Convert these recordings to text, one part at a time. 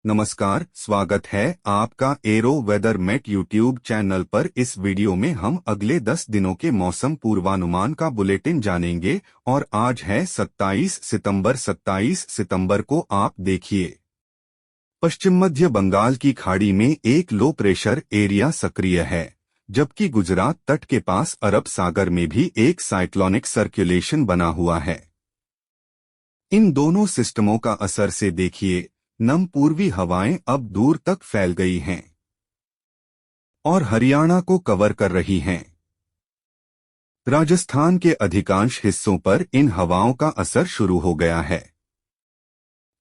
नमस्कार, स्वागत है आपका aero weather met YouTube channel पर। इस वीडियो में हम अगले 10 दिनों के मौसम पूर्वानुमान का बुलेटिन जानेंगे और आज है 27 सितंबर। 27 सितंबर को आप देखिए, पश्चिम मध्य बंगाल की खाड़ी में एक लो प्रेशर एरिया सक्रिय है, जबकि गुजरात तट के पास अरब सागर में भी एक साइक्लोनिक सर्कुलेशन बना हुआ है। इन दोनों सिस्टमों का असर से देखिए, नम पूर्वी हवाएं अब दूर तक फैल गई हैं और हरियाणा को कवर कर रही हैं। राजस्थान के अधिकांश हिस्सों पर इन हवाओं का असर शुरू हो गया है।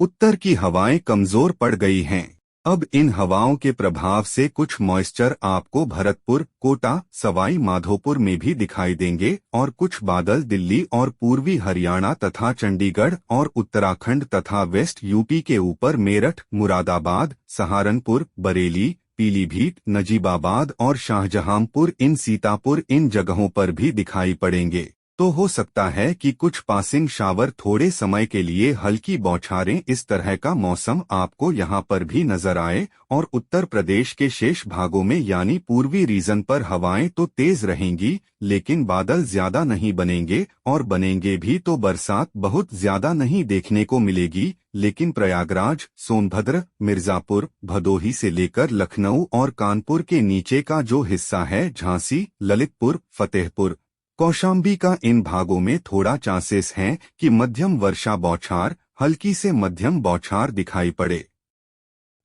उत्तर की हवाएं कमजोर पड़ गई हैं। अब इन हवाओं के प्रभाव से कुछ मॉइस्चर आपको भरतपुर, कोटा, सवाई माधोपुर में भी दिखाई देंगे और कुछ बादल दिल्ली और पूर्वी हरियाणा तथा चंडीगढ़ और उत्तराखंड तथा वेस्ट यूपी के ऊपर मेरठ, मुरादाबाद, सहारनपुर, बरेली, पीलीभीत, नजीबाबाद और शाहजहांपुर, इन सीतापुर, इन जगहों पर भी दिखाई पड़ेंगे। तो हो सकता है कि कुछ पासिंग शावर, थोड़े समय के लिए हल्की बौछारें, इस तरह का मौसम आपको यहां पर भी नजर आए। और उत्तर प्रदेश के शेष भागों में यानी पूर्वी रीजन पर हवाएं तो तेज रहेंगी, लेकिन बादल ज्यादा नहीं बनेंगे और बनेंगे भी तो बरसात बहुत ज्यादा नहीं देखने को मिलेगी। लेकिन प्रयागराज, सोनभद्र, मिर्जापुर, भदोही से लेकर लखनऊ और कानपुर के नीचे का जो हिस्सा है, झांसी, ललितपुर, फतेहपुर, कौशाम्बी का, इन भागों में थोड़ा चांसेस हैं कि मध्यम वर्षा बौछार, हल्की से मध्यम बौछार दिखाई पड़े।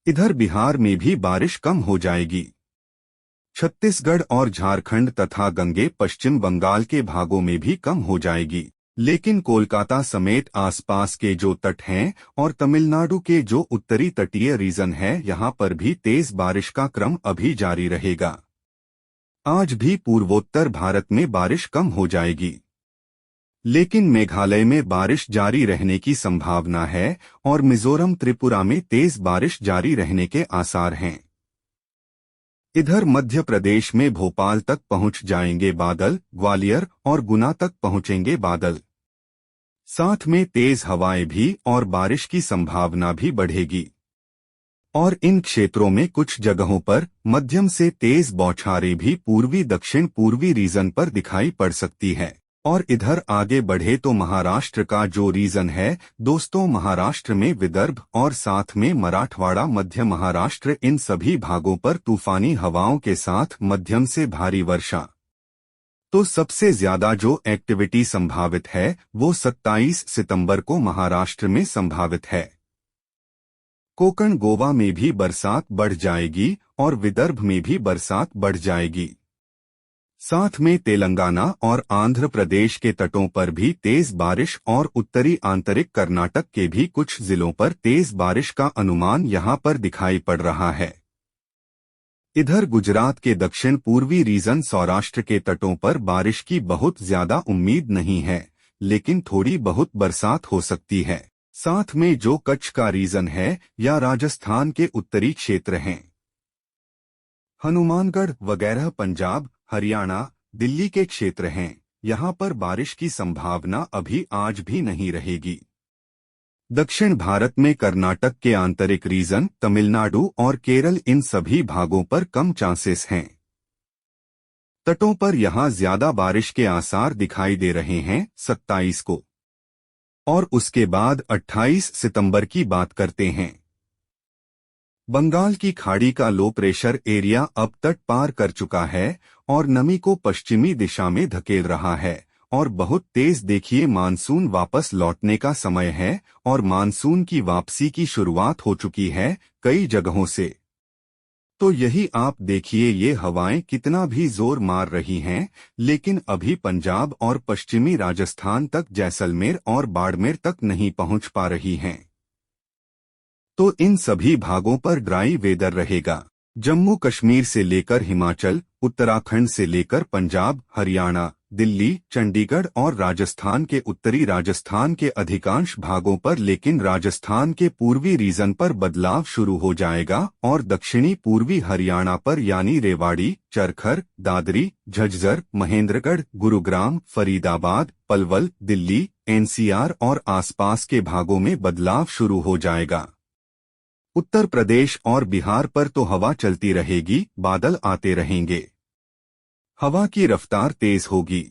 इधर बिहार में भी बारिश कम हो जाएगी। छत्तीसगढ़ और झारखंड तथा गंगे पश्चिम बंगाल के भागों में भी कम हो जाएगी। लेकिन कोलकाता समेत आसपास के जो तट हैं और तमिलनाडु के जो उत्तरी तटीय रीजन है, यहां पर भी तेज बारिश का क्रम अभी जारी रहेगा। आज भी पूर्वोत्तर भारत में बारिश कम हो जाएगी, लेकिन मेघालय में बारिश जारी रहने की संभावना है और मिजोरम, त्रिपुरा में तेज बारिश जारी रहने के आसार हैं। इधर मध्य प्रदेश में भोपाल तक पहुंच जाएंगे बादल, ग्वालियर और गुना तक पहुंचेंगे बादल। साथ में तेज हवाएं भी और बारिश की संभावना भी बढ़ेगी और इन क्षेत्रों में कुछ जगहों पर मध्यम से तेज बौछारें भी पूर्वी दक्षिण पूर्वी रीजन पर दिखाई पड़ सकती है। और इधर आगे बढ़े तो महाराष्ट्र का जो रीजन है दोस्तों, महाराष्ट्र में विदर्भ और साथ में मराठवाड़ा, मध्य महाराष्ट्र, इन सभी भागों पर तूफानी हवाओं के साथ मध्यम से भारी वर्षा। तो सबसे ज्यादा जो एक्टिविटी संभावित है वो 27 सितंबर को महाराष्ट्र में संभावित है। कोंकण, गोवा में भी बरसात बढ़ जाएगी और विदर्भ में भी बरसात बढ़ जाएगी। साथ में तेलंगाना और आंध्र प्रदेश के तटों पर भी तेज बारिश और उत्तरी आंतरिक कर्नाटक के भी कुछ जिलों पर तेज बारिश का अनुमान यहां पर दिखाई पड़ रहा है। इधर गुजरात के दक्षिण पूर्वी रीजन, सौराष्ट्र के तटों पर बारिश की बहुत ज्यादा उम्मीद नहीं है, लेकिन थोड़ी बहुत बरसात हो सकती है। साथ में जो कच्छ का रीजन है या राजस्थान के उत्तरी क्षेत्र हैं, हनुमानगढ़ वगैरह, पंजाब, हरियाणा, दिल्ली के क्षेत्र हैं, यहां पर बारिश की संभावना अभी आज भी नहीं रहेगी। दक्षिण भारत में कर्नाटक के आंतरिक रीजन, तमिलनाडु और केरल, इन सभी भागों पर कम चांसेस हैं। तटों पर यहां ज्यादा बारिश के आसार दिखाई दे रहे हैं 27 को। और उसके बाद 28 सितंबर की बात करते हैं। बंगाल की खाड़ी का लो प्रेशर एरिया अब तट पार कर चुका है और नमी को पश्चिमी दिशा में धकेल रहा है और बहुत तेज देखिए मानसून वापस लौटने का समय है और मानसून की वापसी की शुरुआत हो चुकी है कई जगहों से। तो यही आप देखिए, ये हवाएं कितना भी जोर मार रही हैं, लेकिन अभी पंजाब और पश्चिमी राजस्थान तक, जैसलमेर और बाड़मेर तक नहीं पहुंच पा रही हैं। तो इन सभी भागों पर ड्राई वेदर रहेगा। जम्मू कश्मीर से लेकर हिमाचल, उत्तराखंड से लेकर पंजाब, हरियाणा, दिल्ली, चंडीगढ़ और राजस्थान के उत्तरी राजस्थान के अधिकांश भागों पर, लेकिन राजस्थान के पूर्वी रीजन पर बदलाव शुरू हो जाएगा और दक्षिणी पूर्वी हरियाणा पर यानी रेवाड़ी, चरखर, दादरी, झज्जर, महेंद्रगढ़, गुरुग्राम, फरीदाबाद, पलवल, दिल्ली, एनसीआर और आसपास के भागों में बदलाव शुरू हो जाएगा। उत्तर प्रदेश और बिहार पर तो हवा चलती रहेगी, बादल आते रहेंगे। हवा की रफ्तार तेज होगी।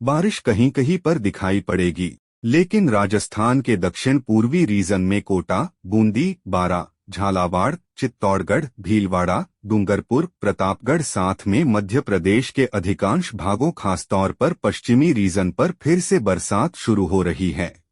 बारिश कहीं कहीं पर दिखाई पड़ेगी, लेकिन राजस्थान के दक्षिण पूर्वी रीजन में कोटा, बूंदी, बारा, झालावाड़, चित्तौड़गढ़, भीलवाड़ा, डूंगरपुर, प्रतापगढ़ साथ में मध्य प्रदेश के अधिकांश भागों खासतौर पर पश्चिमी रीजन पर फिर से बरसात शुरू हो रही है।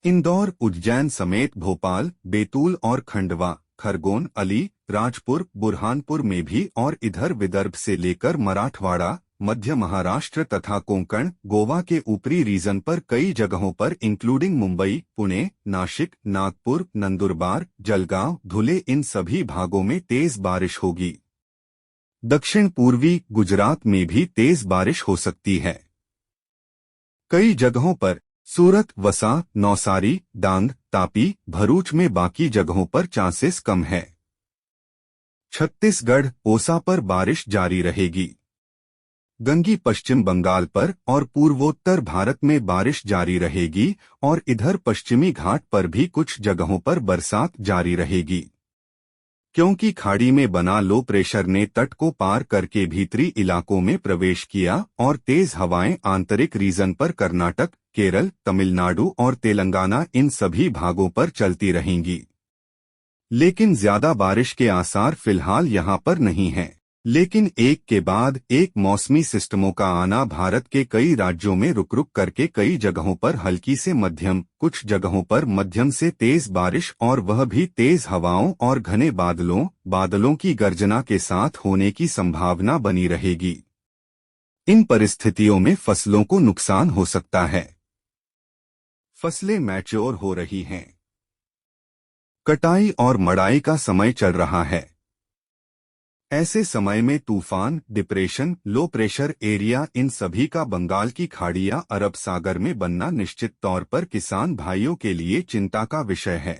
इंदौर, उज्जैन समेत भोपाल, बैतूल और खंडवा, खरगोन, अली, राजपुर, बुरहानपुर में भी और इधर विदर्भ से लेकर मराठवाड़ा, मध्य महाराष्ट्र तथा कोंकण, गोवा के ऊपरी रीजन पर कई जगहों पर इंक्लूडिंग मुंबई, पुणे, नासिक, नागपुर, नंदुरबार, जलगांव, धुले इन सभी भागों में तेज बारिश होगी। दक्षिण पूर्वी गुजरात में भी तेज बारिश हो सकती है। कई जगहों पर सूरत, वसा, नौसारी, डांग, तापी, भरूच में, बाकी जगहों पर चांसेस कम है। छत्तीसगढ़, ओसा पर बारिश जारी रहेगी। गंगी पश्चिम बंगाल पर और पूर्वोत्तर भारत में बारिश जारी रहेगी और इधर पश्चिमी घाट पर भी कुछ जगहों पर बरसात जारी रहेगी। क्योंकि खाड़ी में बना लो प्रेशर ने तट को पार करके भीतरी इलाकों में प्रवेश किया और तेज हवाएं आंतरिक रीजन पर कर्नाटक, केरल, तमिलनाडु और तेलंगाना इन सभी भागों पर चलती रहेंगी। लेकिन ज्यादा बारिश के आसार फिलहाल यहां पर नहीं हैं। लेकिन एक के बाद एक मौसमी सिस्टमों का आना भारत के कई राज्यों में रुक रुक करके कई जगहों पर हल्की से मध्यम, कुछ जगहों पर मध्यम से तेज बारिश और वह भी तेज हवाओं और घने बादलों की गर्जना के साथ होने की संभावना बनी रहेगी। इन परिस्थितियों में फसलों को नुकसान हो सकता है। फसलें मैच्योर हो रही हैं। कटाई और मड़ाई का समय चल रहा है। ऐसे समय में तूफान, depression, low pressure area in सभी का बंगाल की खाड़ी या अरब सागर में बनना निश्चित तौर पर किसान भाइयों के लिए चिंता का विषय है।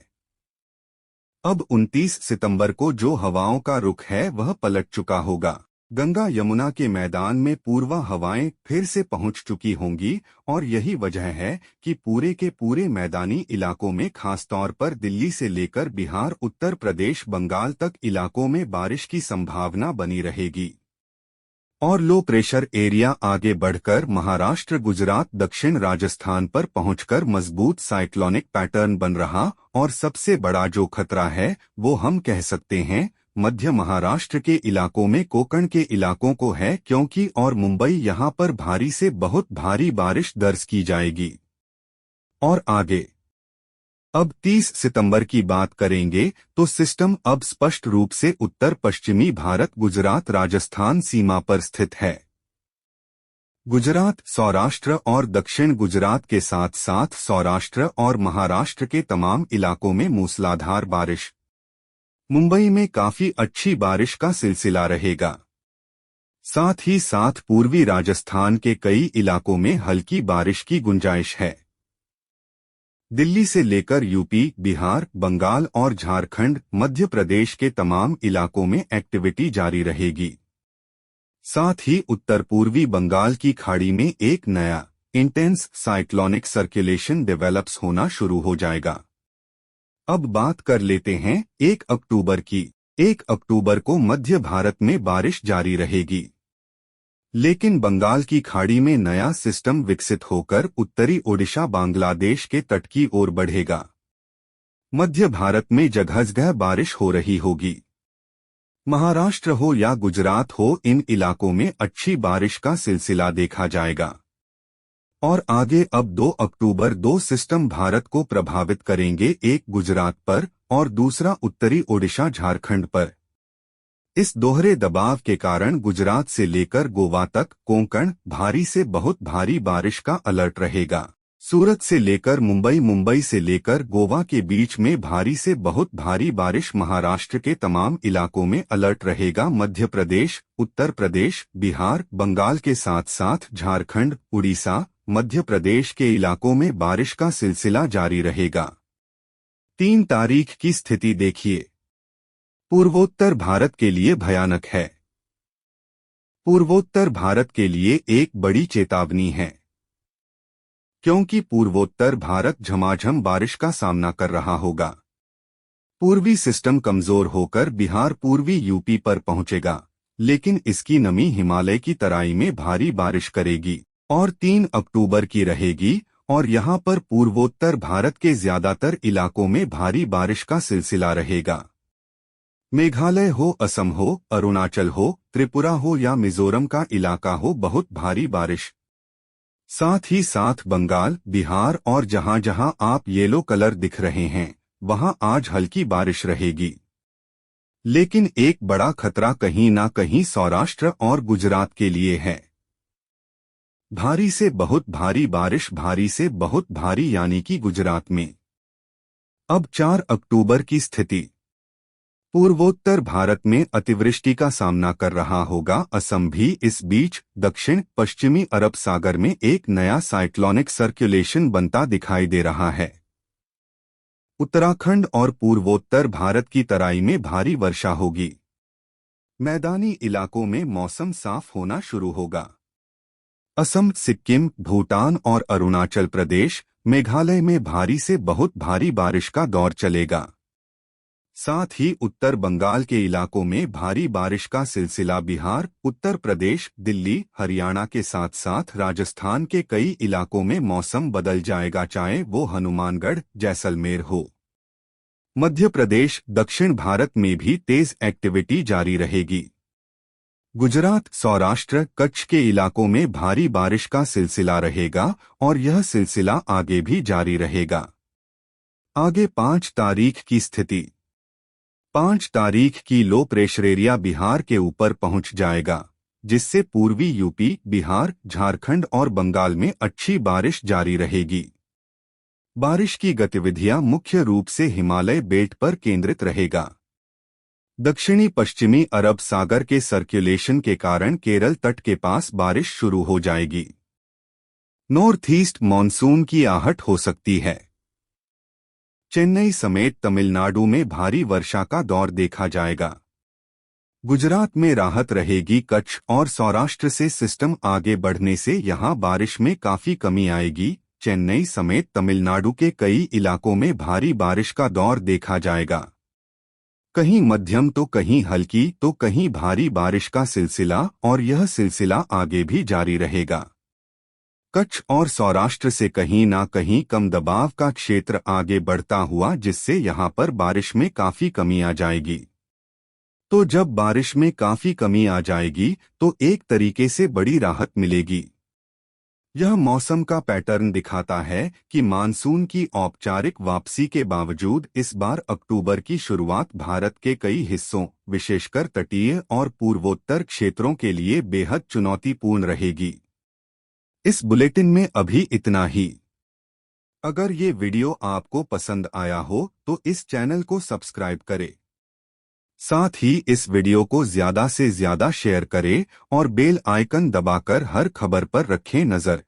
अब 29 सितंबर को जो हवाओं का रुख है वह पलट चुका होगा। गंगा यमुना के मैदान में पूर्वा हवाएं फिर से पहुंच चुकी होंगी और यही वजह है कि पूरे के पूरे मैदानी इलाकों में खासतौर पर दिल्ली से लेकर बिहार, उत्तर प्रदेश, बंगाल तक इलाकों में बारिश की संभावना बनी रहेगी। और लो प्रेशर एरिया आगे बढ़कर महाराष्ट्र, गुजरात, दक्षिण राजस्थान पर पहुंचकर मजबूत साइक्लोनिक पैटर्न बन रहा और सबसे बड़ा जो खतरा है वो हम कह सकते हैं मध्य महाराष्ट्र के इलाकों में कोंकण के इलाकों को है, क्योंकि और मुंबई यहां पर भारी से बहुत भारी बारिश दर्ज की जाएगी। और आगे अब 30 सितंबर की बात करेंगे तो सिस्टम अब स्पष्ट रूप से उत्तर पश्चिमी भारत, गुजरात, राजस्थान सीमा पर स्थित है। गुजरात, सौराष्ट्र और दक्षिण गुजरात के साथ साथ सौराष्ट्र और महाराष्ट्र के तमाम इलाकों में मूसलाधार बारिश। मुंबई में काफी अच्छी बारिश का सिलसिला रहेगा। साथ ही साथ पूर्वी राजस्थान के कई इलाकों में हल्की बारिश की गुंजाइश है। दिल्ली से लेकर यूपी, बिहार, बंगाल और झारखंड, मध्य प्रदेश के तमाम इलाकों में एक्टिविटी जारी रहेगी। साथ ही उत्तर पूर्वी बंगाल की खाड़ी में एक नया इंटेंस साइक्लोनिक सर्कुलेशन डेवलप्स होना शुरू हो जाएगा। अब बात कर लेते हैं 1 अक्टूबर की। 1 अक्टूबर को मध्य भारत में बारिश जारी रहेगी, लेकिन बंगाल की खाड़ी में नया सिस्टम विकसित होकर उत्तरी ओडिशा, बांग्लादेश के तट की ओर बढ़ेगा। मध्य भारत में जगह-जगह बारिश हो रही होगी। महाराष्ट्र हो या गुजरात हो, इन इलाकों में अच्छी बारिश का सिलसिला देखा जाएगा। और आगे अब 2 अक्टूबर 2 सिस्टम भारत को प्रभावित करेंगे, एक गुजरात पर और दूसरा उत्तरी ओडिशा, झारखंड पर। इस दोहरे दबाव के कारण गुजरात से लेकर गोवा तक, कोंकण, भारी से बहुत भारी बारिश का अलर्ट रहेगा। सूरत से लेकर मुंबई, मुंबई से लेकर गोवा के बीच में भारी से बहुत भारी बारिश। महाराष्ट्र के तमाम इलाकों में अलर्ट रहेगा। मध्य प्रदेश, उत्तर प्रदेश, बिहार, बंगाल के साथ साथ झारखंड, उड़ीसा, मध्य प्रदेश के इलाकों में बारिश का सिलसिला जारी रहेगा। 3 तारीख की स्थिति देखिए। पूर्वोत्तर भारत के लिए भयानक है। पूर्वोत्तर भारत के लिए एक बड़ी चेतावनी है, क्योंकि पूर्वोत्तर भारत झमाझम बारिश का सामना कर रहा होगा। पूर्वी सिस्टम कमजोर होकर बिहार पूर्वी यूपी पर पहुंचेगा, लेकिन इसकी नमी हिमालय की तराई में भारी बारिश करेगी और 3 अक्टूबर की रहेगी और यहां पर पूर्वोत्तर भारत के ज्यादातर इलाकों में भारी बारिश का सिलसिला रहेगा। मेघालय हो, असम हो, अरुणाचल हो, त्रिपुरा हो या मिजोरम का इलाका हो, बहुत भारी बारिश। साथ ही साथ बंगाल, बिहार और जहां जहां आप येलो कलर दिख रहे हैं वहां आज हल्की बारिश रहेगी। लेकिन एक बड़ा खतरा कहीं ना कहीं सौराष्ट्र और गुजरात के लिए है। भारी से बहुत भारी बारिश, भारी से बहुत भारी यानी कि गुजरात में। अब 4 अक्टूबर की स्थिति। पूर्वोत्तर भारत में अतिवृष्टि का सामना कर रहा होगा असम भी। इस बीच दक्षिण पश्चिमी अरब सागर में एक नया साइक्लोनिक सर्कुलेशन बनता दिखाई दे रहा है। उत्तराखंड और पूर्वोत्तर भारत की तराई में भारी वर्षा होगी। मैदानी इलाकों में मौसम साफ होना शुरू होगा। असम, सिक्किम, भूटान और अरुणाचल प्रदेश, मेघालय में भारी से बहुत भारी बारिश का दौर चलेगा। साथ ही उत्तर बंगाल के इलाकों में भारी बारिश का सिलसिला। बिहार, उत्तर प्रदेश, दिल्ली, हरियाणा के साथ साथ राजस्थान के कई इलाकों में मौसम बदल जाएगा, चाहे वो हनुमानगढ़, जैसलमेर हो। मध्य प्रदेश, दक्षिण भारत में भी तेज एक्टिविटी जारी रहेगी। गुजरात, सौराष्ट्र, कच्छ के इलाकों में भारी बारिश का सिलसिला रहेगा और यह सिलसिला आगे भी जारी रहेगा। आगे 5 तारीख की स्थिति। 5 तारीख की लो प्रेशर एरिया बिहार के ऊपर पहुंच जाएगा, जिससे पूर्वी यूपी, बिहार, झारखंड और बंगाल में अच्छी बारिश जारी रहेगी। बारिश की गतिविधियां मुख्य रूप से हिमालय बेल्ट पर केंद्रित रहेगा। दक्षिणी पश्चिमी अरब सागर के सर्कुलेशन के कारण केरल तट के पास बारिश शुरू हो जाएगी। नॉर्थ ईस्ट मॉनसून की आहट हो सकती है। चेन्नई समेत तमिलनाडु में भारी वर्षा का दौर देखा जाएगा। गुजरात में राहत रहेगी। कच्छ और सौराष्ट्र से सिस्टम आगे बढ़ने से यहां बारिश में काफी कमी आएगी। चेन्नई समेत तमिलनाडु के कई इलाकों में भारी बारिश का दौर देखा जाएगा। कहीं मध्यम तो कहीं हल्की तो कहीं भारी बारिश का सिलसिला, और यह सिलसिला आगे भी जारी रहेगा। कच्छ और सौराष्ट्र से कहीं ना कहीं कम दबाव का क्षेत्र आगे बढ़ता हुआ, जिससे यहां पर बारिश में काफी कमी आ जाएगी। तो जब बारिश में काफी कमी आ जाएगी तो एक तरीके से बड़ी राहत मिलेगी। यह मौसम का पैटर्न दिखाता है कि मानसून की औपचारिक वापसी के बावजूद इस बार अक्टूबर की शुरुआत भारत के कई हिस्सों, विशेषकर तटीय और पूर्वोत्तर क्षेत्रों के लिए बेहद चुनौतीपूर्ण रहेगी। इस बुलेटिन में अभी इतना ही। अगर ये वीडियो आपको पसंद आया हो तो इस चैनल को सब्सक्राइब करें। साथ ही इस वीडियो को ज्यादा से ज्यादा शेयर करें और बेल आइकन दबाकर हर खबर पर रखें नजर।